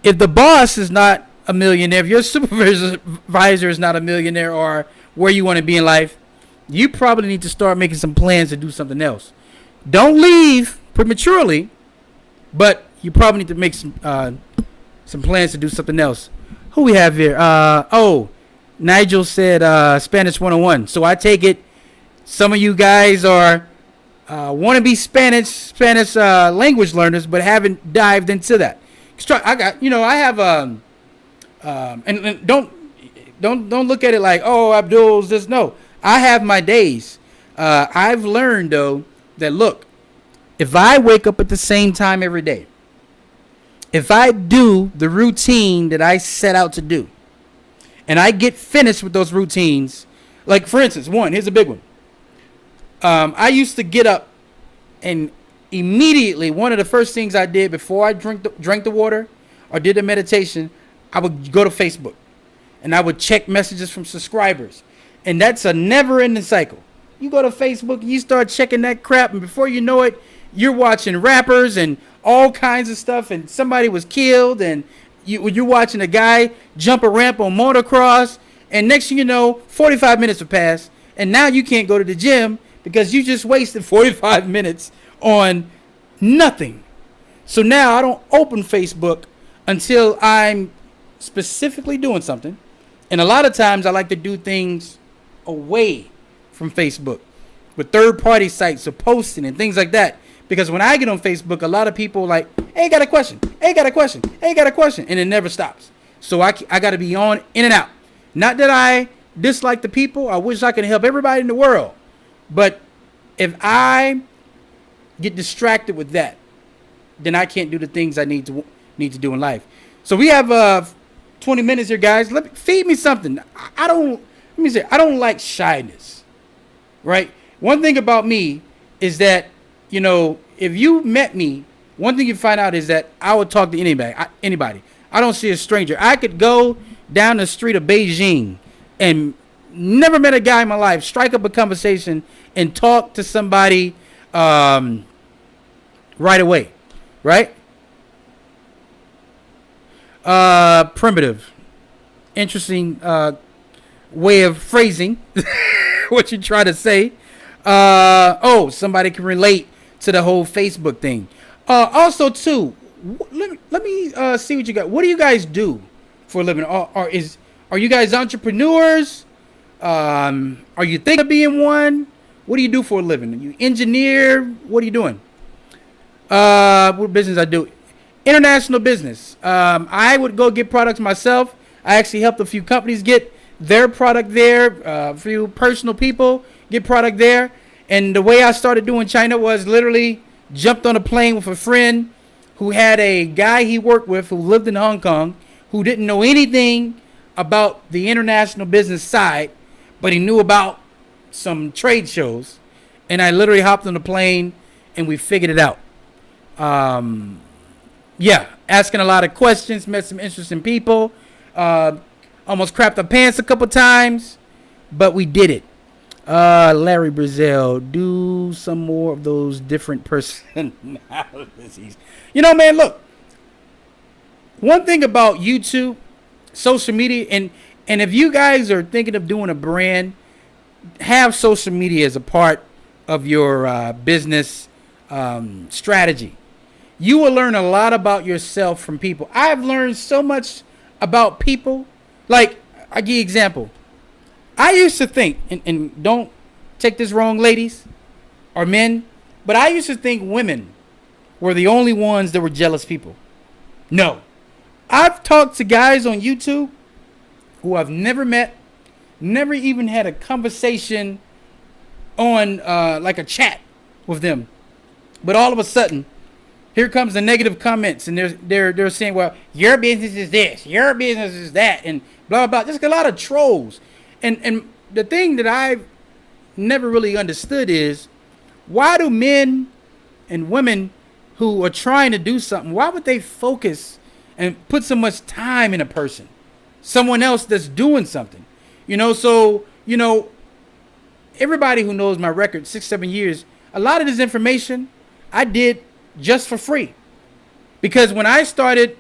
if the boss is not a millionaire, if your supervisor is not a millionaire or where you want to be in life, you probably need to start making some plans to do something else. Don't leave prematurely, but you probably need to make some plans to do something else. Who we have here? Nigel said Spanish 101. So I take it some of you guys are want to be Spanish language learners, but haven't dived into that. I have and don't look at it like, oh, Abdul's this. No, I have my days. I've learned though that look, if I wake up at the same time every day, if I do the routine that I set out to do, and I get finished with those routines, like for instance, here's a big one. I used to get up And immediately, one of the first things I did before I drank the water or did the meditation, I would go to Facebook and I would check messages from subscribers. And that's a never-ending cycle. You go to Facebook and you start checking that crap, and before you know it, you're watching rappers and all kinds of stuff, and somebody was killed, and you're watching a guy jump a ramp on motocross, and next thing you know, 45 minutes have passed, and now you can't go to the gym because you just wasted 45 minutes on nothing. So now I don't open Facebook until I'm specifically doing something, and a lot of times I like to do things away from Facebook with third-party sites or posting and things like that. Because when I get on Facebook, a lot of people like, hey, got a question, hey, got a question, hey, got a question, and it never stops. So I got to be on, in and out. Not that I dislike the people. I wish I could help everybody in the world. But if I get distracted with that, then I can't do the things I need to do in life. So we have 20 minutes here, guys. Feed me something. I don't like shyness, right? One thing about me is that, you know, if you met me, one thing you find out is that I would talk to anybody. I don't see a stranger. I could go down the street of Beijing and never met a guy in my life, strike up a conversation and talk to somebody right away, right? Primitive. Interesting way of phrasing what you try to say. Somebody can relate to the whole Facebook thing. Also, too, let me see what you got. What do you guys do for a living? Are you guys entrepreneurs? Are you thinking of being one? What do you do for a living? Are you engineer? What are you doing? What business I do? International business. I would go get products myself. I actually helped a few companies get their product there. A few personal people get product there. And the way I started doing China was literally jumped on a plane with a friend who had a guy he worked with who lived in Hong Kong, who didn't know anything about the international business side, but he knew about some trade shows. And I literally hopped on the plane and we figured it out. Asking a lot of questions, met some interesting people. Almost crapped our pants a couple times, but we did it. Larry Brazil, do some more of those different personalities. You know, man, look. One thing about YouTube, social media, and if you guys are thinking of doing a brand, have social media as a part of your business strategy. You will learn a lot about yourself from people. I've learned so much about people. Like, I give you an example. I used to think, and don't take this wrong, ladies or men, but I used to think women were the only ones that were jealous people. No. I've talked to guys on YouTube who I've never met, never even had a conversation on like a chat with them. But all of a sudden, here comes the negative comments, and they're saying, well, your business is this, your business is that, and blah, blah, blah. There's a lot of trolls. And the thing that I've never really understood is, why do men and women who are trying to do something, why would they focus and put so much time in a person, someone else that's doing something? You know, so, you know, everybody who knows my record, 6-7 years, a lot of this information I did just for free. Because when I started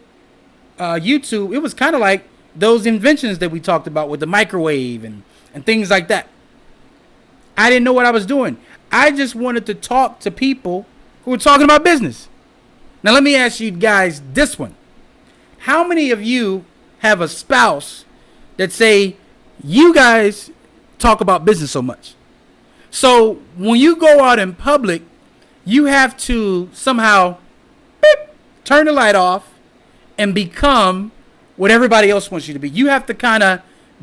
YouTube, it was kind of like those inventions that we talked about with the microwave and things like that. I didn't know what I was doing. I just wanted to talk to people who were talking about business. Now, let me ask you guys this one. How many of you have a spouse that say, you guys talk about business so much? So when you go out in public, you have to somehow turn the light off and become what everybody else wants you to be. You have to kind of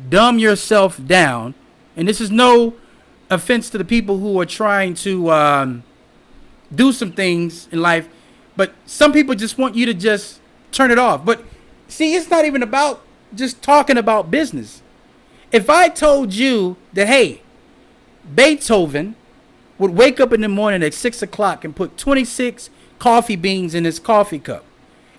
dumb yourself down. And this is no offense to the people who are trying to do some things in life, but some people just want you to just turn it off. But see, it's not even about just talking about business. If I told you that, hey, Beethoven would wake up in the morning at 6 o'clock and put 26 coffee beans in his coffee cup,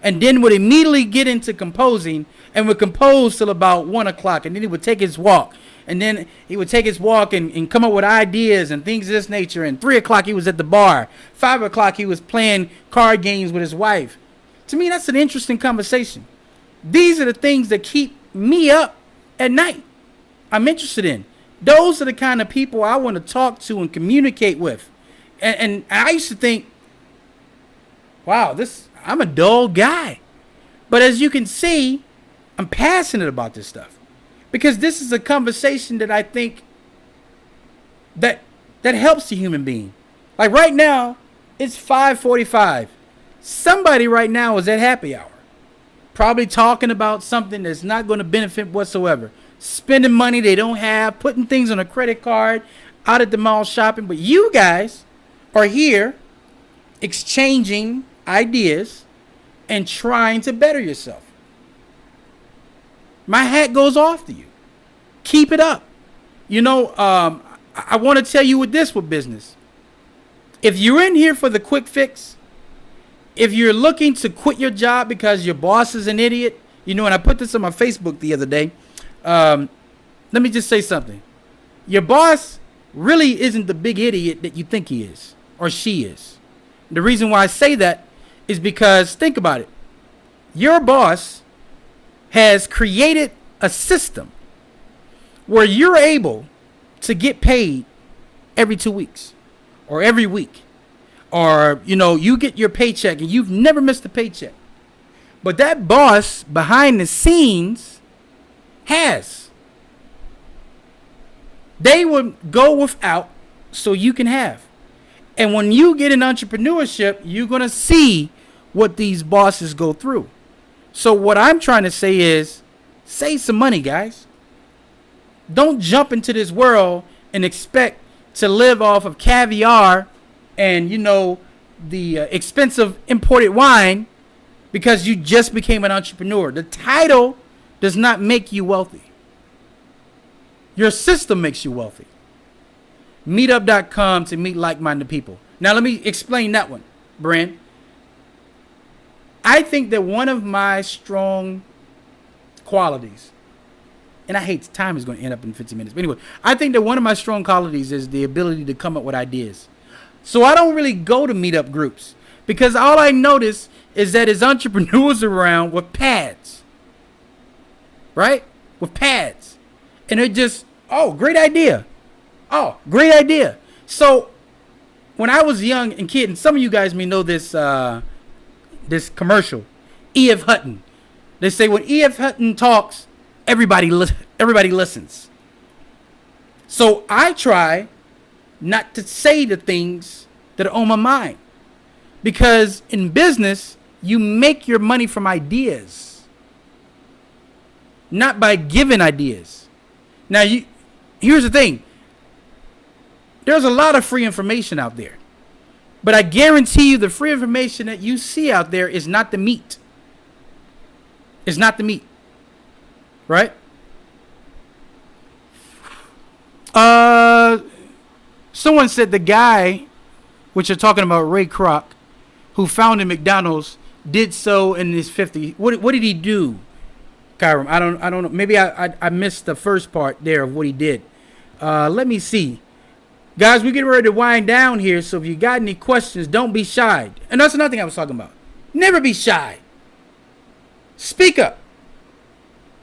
and then would immediately get into composing and would compose till about 1 o'clock, and then he would take his walk. And then he would take his walk and come up with ideas and things of this nature. And 3 o'clock he was at the bar. 5 o'clock he was playing card games with his wife. To me, that's an interesting conversation. These are the things that keep me up at night. I'm interested in. Those are the kind of people I want to talk to and communicate with. And I used to think, wow, I'm a dull guy. But as you can see, I'm passionate about this stuff. Because this is a conversation that I think that helps the human being. Like right now, it's 5:45. Somebody right now is at happy hour. Probably talking about something that's not going to benefit whatsoever. Spending money they don't have, putting things on a credit card, out at the mall shopping. But you guys are here exchanging ideas and trying to better yourself. My hat goes off to you. Keep it up. I want to tell you with business. If you're in here for the quick fix, if you're looking to quit your job because your boss is an idiot, and I put this on my Facebook the other day. Let me just say something. Your boss really isn't the big idiot that you think he is or she is. The reason why I say that is because, think about it. Your boss has created a system where you're able to get paid every 2 weeks or every week, or you get your paycheck and you've never missed a paycheck. But that boss behind the scenes they would go without so you can have. And when you get in entrepreneurship, you're going to see what these bosses go through. So what I'm trying to say is, save some money, guys. Don't jump into this world and expect to live off of caviar and, the expensive imported wine because you just became an entrepreneur. The title does not make you wealthy. Your system makes you wealthy. Meetup.com to meet like-minded people. Now, let me explain that one, Brand. I think that one of my strong qualities, and I hate time is going to end up in 15 minutes. But anyway, I think that one of my strong qualities is the ability to come up with ideas. So I don't really go to meetup groups because all I notice is that there's entrepreneurs around with pads. Right? With pads. And they're just, great idea. Oh, great idea. So when I was young and kid, and some of you guys may know this commercial, E.F. Hutton. They say when E.F. Hutton talks, everybody listens. So I try not to say the things that are on my mind. Because in business, you make your money from ideas, not by giving ideas. Now, here's the thing. There's a lot of free information out there. But I guarantee you the free information that you see out there is not the meat. It's not the meat. Right? Someone said the guy, which you're talking about, Ray Kroc, who founded McDonald's, did so in his 50s. What did he do, Kyram? I don't know. Maybe I missed the first part there of what he did. Let me see. Guys, we're getting ready to wind down here, so if you got any questions, don't be shy. And that's another thing I was talking about. Never be shy. Speak up.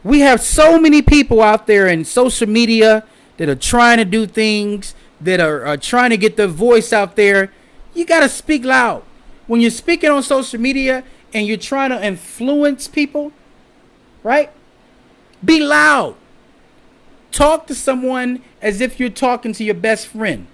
We have so many people out there in social media that are trying to do things, that are trying to get their voice out there. You got to speak loud. When you're speaking on social media and you're trying to influence people, right? Be loud. Talk to someone as if you're talking to your best friend.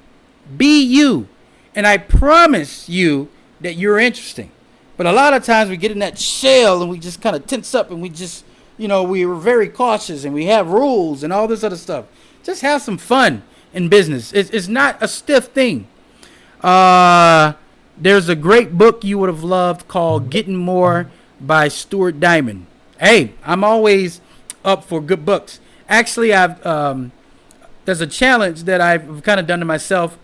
Be you. And I promise you that you're interesting. But a lot of times we get in that shell and we just kind of tense up and we just, we were very cautious and we have rules and all this other stuff. Just have some fun in business. It's not a stiff thing. There's a great book you would have loved called Getting More by Stuart Diamond. Hey, I'm always up for good books. Actually, there's a challenge that I've kind of done to myself.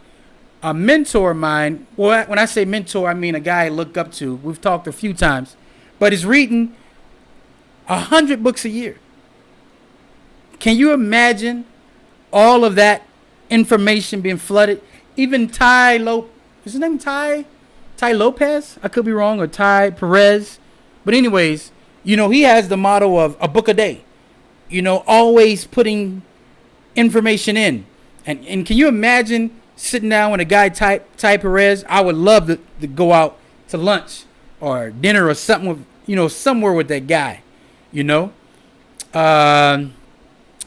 A mentor of mine, well, when I say mentor, I mean a guy I look up to. We've talked a few times, but is reading 100 books a year. Can you imagine all of that information being flooded? Even is his name Ty Lopez? I could be wrong, or Ty Perez. But anyways, he has the motto of a book a day. Always putting information in. And can you imagine sitting down with a guy Ty Perez? I would love to go out to lunch or dinner or something with, somewhere with that guy.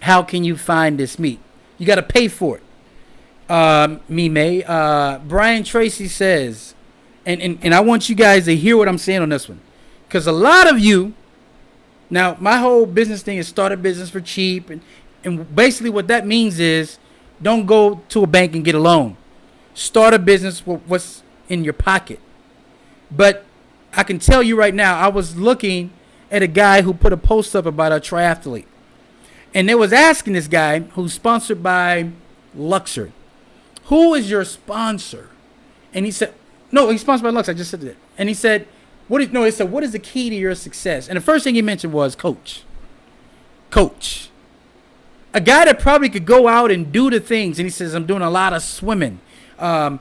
How can you find this meat? You got to pay for it. Brian Tracy says, and I want you guys to hear what I'm saying on this one, because a lot of you, now my whole business thing is start a business for cheap, and basically what that means is don't go to a bank and get a loan. Start a business with what's in your pocket. But I can tell you right now, I was looking at a guy who put a post up about a triathlete, and they was asking this guy, who's sponsored by Luxor, who is your sponsor? And he said, no, he's sponsored by Luxor. I just said that. And he said, what is the key to your success? And the first thing he mentioned was coach. A guy that probably could go out and do the things. And he says, I'm doing a lot of swimming. And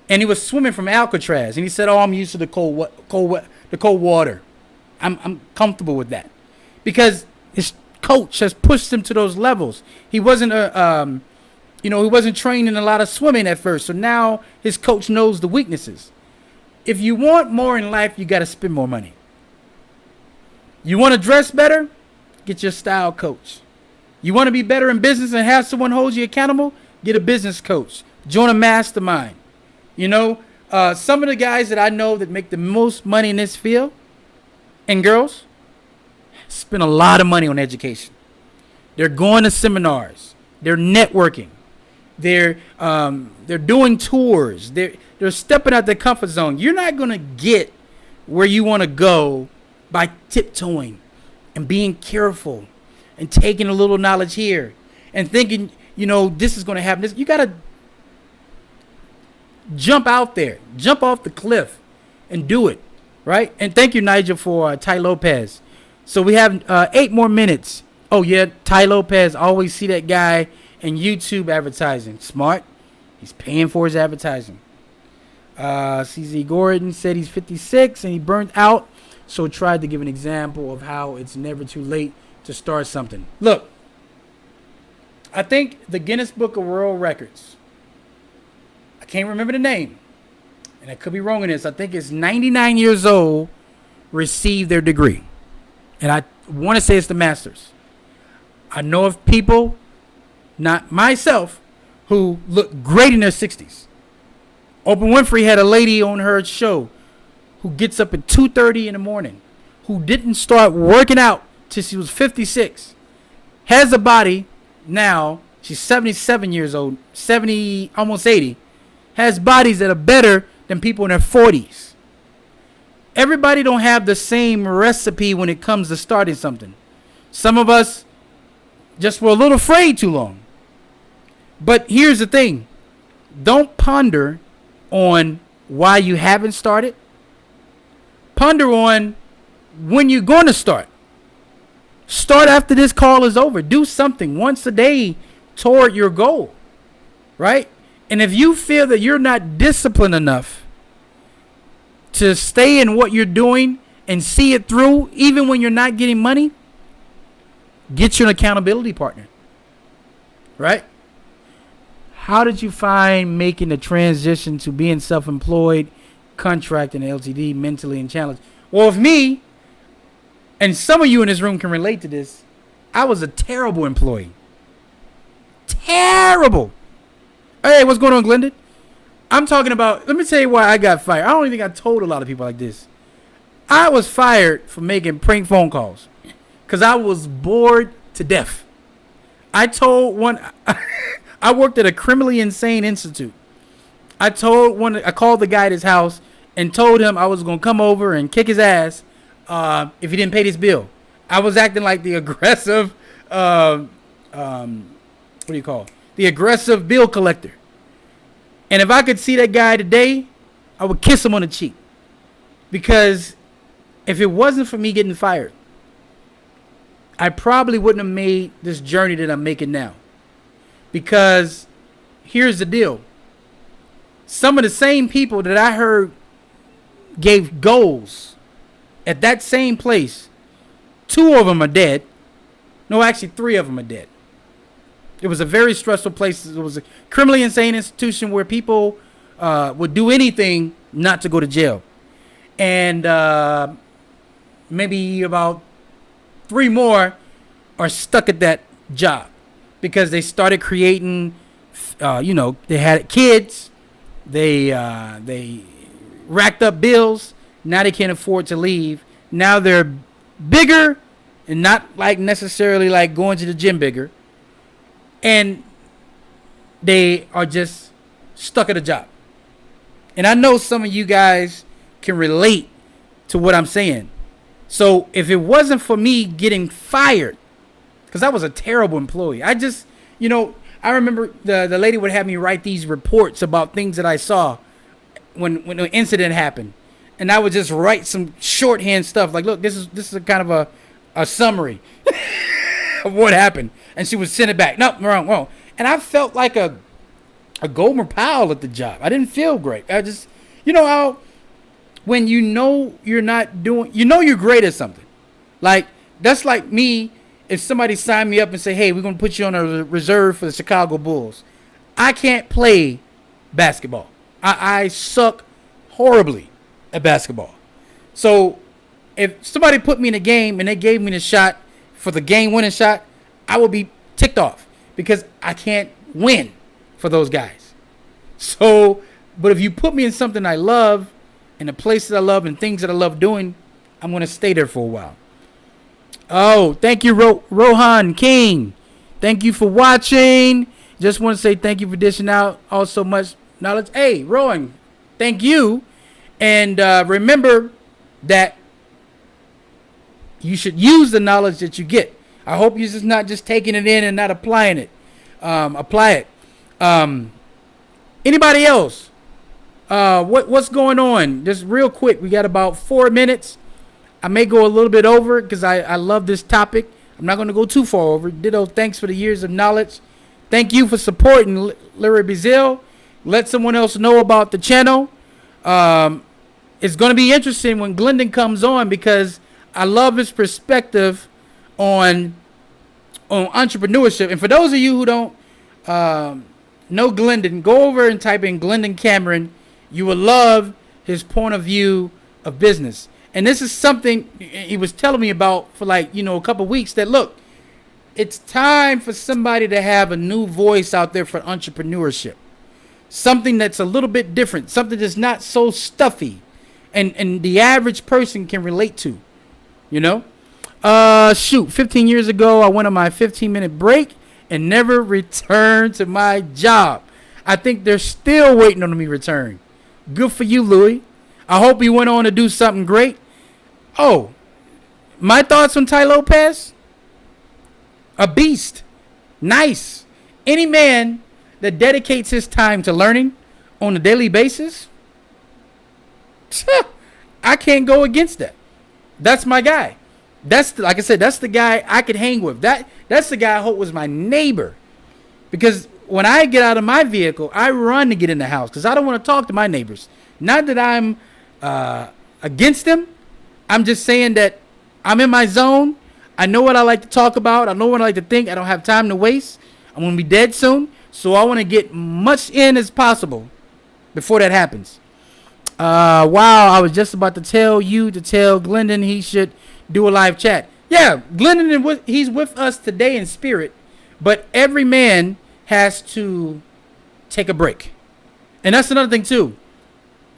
he was swimming from Alcatraz. And he said, I'm used to the cold water. I'm comfortable with that. Because his coach has pushed him to those levels. He wasn't he wasn't trained in a lot of swimming at first. So now his coach knows the weaknesses. If you want more in life, you got to spend more money. You want to dress better? Get your style coach. You want to be better in business and have someone hold you accountable? Get a business coach. Join a mastermind. Some of the guys that I know that make the most money in this field, and girls, spend a lot of money on education. They're going to seminars. They're networking. They're doing tours. They're stepping out their comfort zone. You're not going to get where you want to go by tiptoeing and being careful and taking a little knowledge here and thinking, this is going to happen. You got to jump out there, jump off the cliff and do it, right? And thank you, Nigel, for Ty Lopez. So we have 8 more minutes. Oh, yeah, Ty Lopez, always see that guy in YouTube advertising. Smart. He's paying for his advertising. CZ Gordon said he's 56 and he burnt out, so tried to give an example of how it's never too late to start something. Look, I think the Guinness Book of World Records, I can't remember the name, and I could be wrong in this. I think it's 99 years old, received their degree. And I want to say it's the master's. I know of people, not myself, who look great in their 60s. Oprah Winfrey had a lady on her show who gets up at 2:30 in the morning, who didn't start working out till she was 56, has a body now, she's 77 years old, 70, almost 80, has bodies that are better than people in their 40s. Everybody don't have the same recipe when it comes to starting something. Some of us just were a little afraid too long. But here's the thing. Don't ponder on why you haven't started. Ponder on when you're going to start. Start after this call is over. Do something once a day toward your goal, right? And if you feel that you're not disciplined enough to stay in what you're doing and see it through, even when you're not getting money, get you an accountability partner, right? How did you find making the transition to being self-employed, contracting, LTD, mentally and challenged? Well, if me, and some of you in this room can relate to this, I was a terrible employee. Terrible. Hey, what's going on, Glendon? I'm talking about, let me tell you why I got fired. I don't even think I told a lot of people like this. I was fired for making prank phone calls because I was bored to death. I told one, I worked at a criminally insane institute. I called the guy at his house and told him I was going to come over and kick his ass if he didn't pay this bill. I was acting like the aggressive, the aggressive bill collector. And if I could see that guy today, I would kiss him on the cheek. Because if it wasn't for me getting fired, I probably wouldn't have made this journey that I'm making now. Because here's the deal. Some of the same people that I heard gave goals at that same place, 2 of them are dead. No, actually 3 of them are dead. It was a very stressful place. It was a criminally insane institution where people would do anything not to go to jail. And maybe about 3 more are stuck at that job because they started creating, they had kids. They racked up bills. Now they can't afford to leave. Now they're bigger and not like necessarily like going to the gym bigger. And they are just stuck at a job. And I know some of you guys can relate to what I'm saying. So if it wasn't for me getting fired, because I was a terrible employee. I just, I remember the lady would have me write these reports about things that I saw when an incident happened. And I would just write some shorthand stuff like, look, this is a kind of a summary of what happened. And she would send it back. No, wrong. And I felt like a Gomer Powell at the job. I didn't feel great. I just, how when you're not doing, you're great at something. Like, that's like me if somebody signed me up and say, hey, we're going to put you on a reserve for the Chicago Bulls. I can't play basketball. I suck horribly at basketball. So if somebody put me in a game and they gave me the shot for the game winning shot, I would be ticked off because I can't win for those guys. So, but if you put me in something I love, in the places I love and things that I love doing, I'm going to stay there for a while. Oh, thank you, Rohan King. Thank you for watching. Just want to say thank you for dishing out all so much knowledge. Hey, Rohan, thank you. And remember that you should use the knowledge that you get. I hope you're just not just taking it in and not applying it. Apply it. Anybody else? What's going on? Just real quick. We got about 4 minutes. I may go a little bit over because I love this topic. I'm not going to go too far over. Ditto, thanks for the years of knowledge. Thank you for supporting Larry Bazil. Let someone else know about the channel. It's going to be interesting when Glendon comes on because I love his perspective on entrepreneurship. And for those of you who don't know Glendon, go over and type in Glendon Cameron. You will love his point of view of business. And this is something he was telling me about for a couple of weeks that, look, it's time for somebody to have a new voice out there for entrepreneurship. Something that's a little bit different. Something that's not so stuffy and the average person can relate to, 15 years ago, I went on my 15-minute break and never returned to my job. I think they're still waiting on me to return. Good for you, Louis. I hope you went on to do something great. Oh, my thoughts on Ty Lopez? A beast. Nice. Any man that dedicates his time to learning on a daily basis, I can't go against that. That's my guy. Like I said, that's the guy I could hang with. That's the guy I hope was my neighbor. Because when I get out of my vehicle, I run to get in the house because I don't want to talk to my neighbors. Not that I'm against them. I'm just saying that I'm in my zone. I know what I like to talk about. I know what I like to think. I don't have time to waste. I'm going to be dead soon. So I want to get much in as possible before that happens. Wow, I was just about to tell Glendon he should do a live chat. Yeah, Glendon, he's with us today in spirit. But every man has to take a break. And that's another thing too.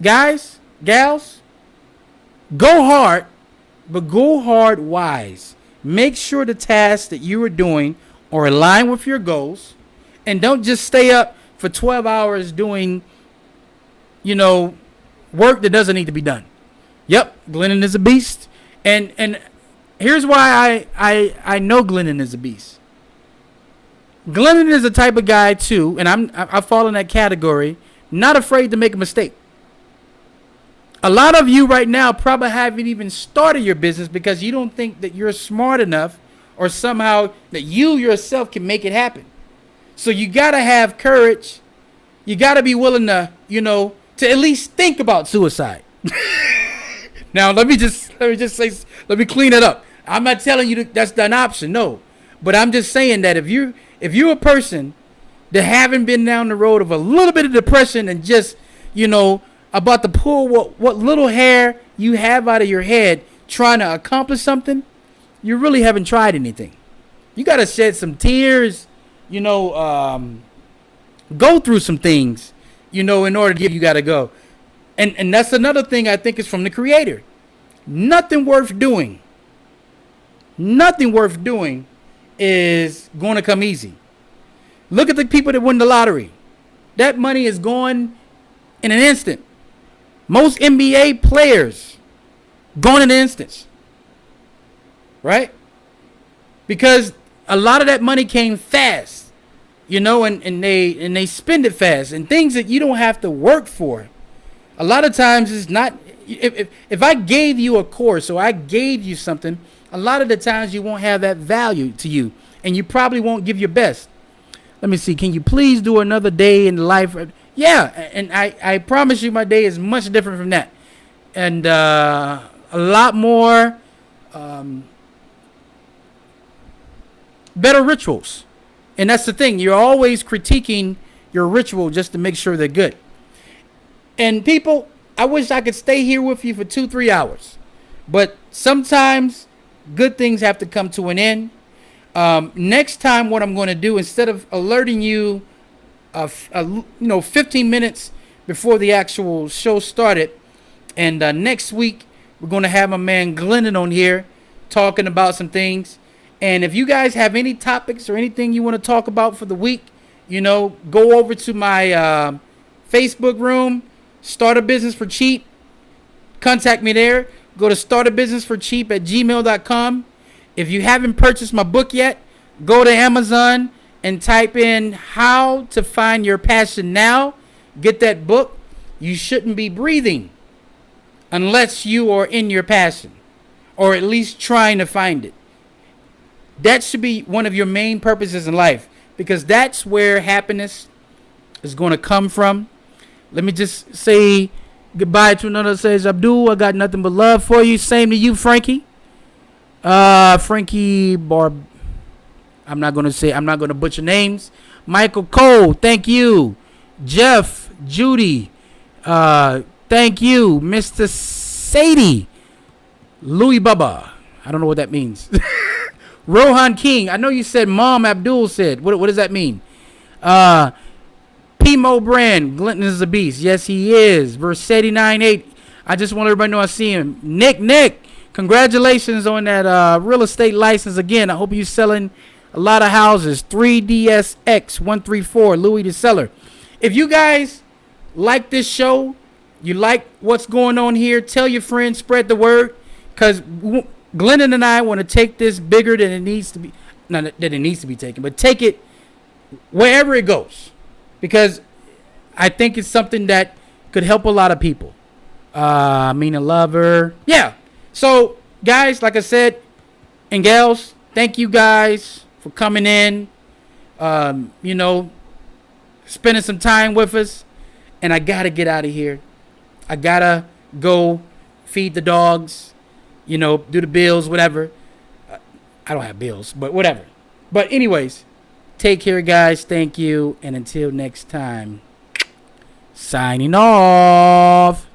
Guys, gals, go hard, but go hard wise. Make sure the tasks that you are doing are aligned with your goals. And don't just stay up for 12 hours doing, work that doesn't need to be done. Yep, Glendon is a beast. And here's why I know Glendon is a beast. Glendon is the type of guy too, and I fall in that category, not afraid to make a mistake. A lot of you right now probably haven't even started your business because you don't think that you're smart enough or somehow that you yourself can make it happen. So you got to have courage. You got to be willing to, to at least think about suicide. Now, let me clean it up. I'm not telling you that's an option, no. But I'm just saying that if you're a person that haven't been down the road of a little bit of depression and just, about to pull what little hair you have out of your head trying to accomplish something, you really haven't tried anything. You got to shed some tears, go through some things, in order to get you got to go. And that's another thing I think is from the Creator. Nothing worth doing is going to come easy. Look at the people that win the lottery. That money is gone in an instant. Most NBA players gone in an instant. Right? Because a lot of that money came fast. And they spend it fast. And things that you don't have to work for. A lot of times it's not. If I gave you a course or I gave you something, a lot of the times you won't have that value to you. And you probably won't give your best. Let me see. Can you please do another day in the life? Yeah. And I promise you my day is much different from that. And a lot more better rituals. And that's the thing. You're always critiquing your ritual just to make sure they're good. And people, I wish I could stay here with you for 2-3 hours. But sometimes good things have to come to an end. Next time what I'm going to do, instead of alerting you 15 minutes before the actual show started, and next week we're going to have my man Glennon on here talking about some things. And if you guys have any topics or anything you want to talk about for the week, go over to my Facebook room, Start a Business for Cheap. Contact me there. Go to startabusinessforcheap@gmail.com. If you haven't purchased my book yet, go to Amazon and type in How to Find Your Passion Now. Get that book. You shouldn't be breathing unless you are in your passion or at least trying to find it. That should be one of your main purposes in life because that's where happiness is going to come from. Let me just say goodbye to another. Says Abdul, I got nothing but love for you. Same to you, Frankie. Frankie Barb. I'm not going to butcher names. Michael Cole, thank you. Jeff, Judy, thank you. Mr. Sadie, Louis Baba. I don't know what that means. Rohan King, I know you said Mom Abdul said. What does that mean? Pimo Brand, Glinton is a beast. Yes, he is. Versetti 98. I just want everybody to know I see him. Nick, congratulations on that real estate license again. I hope you're selling a lot of houses. 3DSX134, Louis the Seller. If you guys like this show, you like what's going on here, tell your friends, spread the word, because Glennon and I want to take this bigger than it needs to be. Not that it needs to be taken, but take it wherever it goes. Because I think it's something that could help a lot of people. A lover. Yeah. So, guys, like I said, and gals, thank you guys for coming in. Spending some time with us. And I got to get out of here. I got to go feed the dogs, do the bills, whatever. I don't have bills, but whatever. But anyways, take care, guys. Thank you. And until next time, signing off.